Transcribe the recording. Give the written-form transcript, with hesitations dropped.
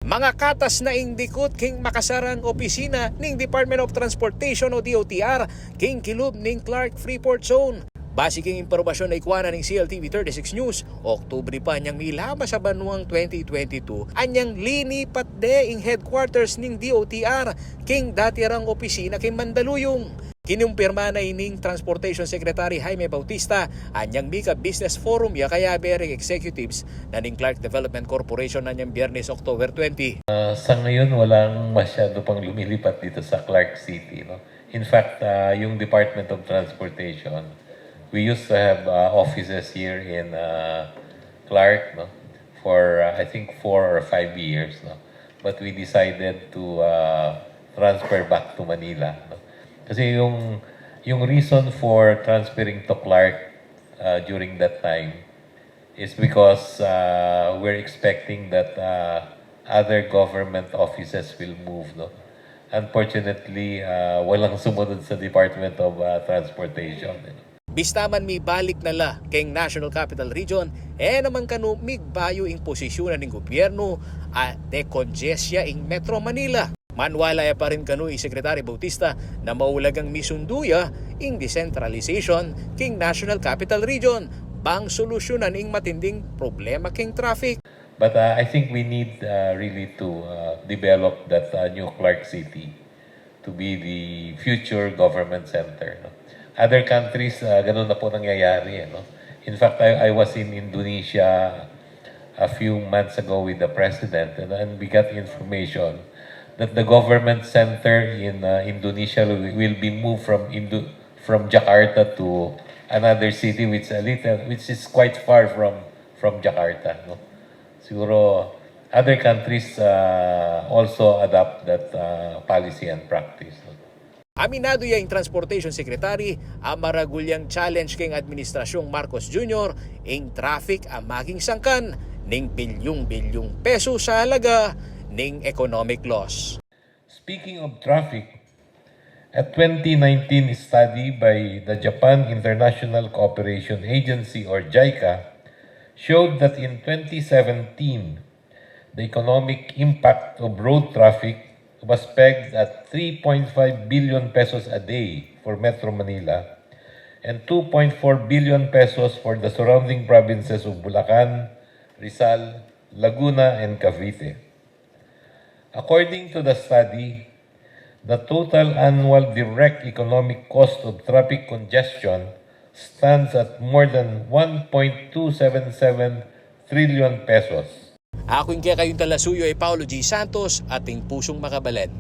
Mga katas na indikot king makasarang opisina ning Department of Transportation o DOTr king kilub ning Clark Freeport Zone. Base king impormasyon na ikuana ning CLTV 36 News, Oktubre pa niyang milama sa Banuang 2022, anyang linipat de ing headquarters ning DOTr king datirang opisina king Mandaluyong. Kinumpirma na ining Transportation Secretary Jaime Bautista anyang Mika Business Forum ya kaya bering executives na ning Clark Development Corporation na niyang Biyernes, October 20. Sa ngayon, walang masyado pang lumilipat dito sa Clark City. No? In fact, yung Department of Transportation, we used to have offices here in Clark, no? For I think 4 or 5 years. No? But we decided to transfer back to Manila. No? Kasi yung reason for transferring to Clark during that time is because we're expecting that other government offices will move. No? Unfortunately, walang sumunod sa Department of Transportation. Bista man mi balik na la keng National Capital Region, naman kanu migbayo ing posisyonan ng gobyerno at dekongesya ing Metro Manila. Manwala pa rin kanu Secretary Bautista na maulagang misunduya ing decentralization king National Capital Region bang solusyonan ing matinding problema king traffic. But I think we need really to develop that new Clark City to be the future government center. No? Other countries, ganun na po nangyayari. No? In fact, I was in Indonesia a few months ago with the president and we got information that the government center in Indonesia will be moved from Jakarta to another city which is quite far from Jakarta. No? Siguro other countries also adopt that policy and practice. No? Aminado yung Transportation Secretary ang maragulyang challenge king Administrasyong Marcos Jr. ing traffic ang maging sangkan ning bilyong-bilyong peso sa halaga ning economic loss. Speaking of traffic, a 2019 study by the Japan International Cooperation Agency or JICA showed that in 2017, the economic impact of road traffic was pegged at 3.5 billion pesos a day for Metro Manila and 2.4 billion pesos for the surrounding provinces of Bulacan, Rizal, Laguna, and Cavite. According to the study, the total annual direct economic cost of traffic congestion stands at more than 1.277 trillion pesos. Ako yung kaya kayong talasuyo ay Paulo G. Santos, ating pusong makabalan.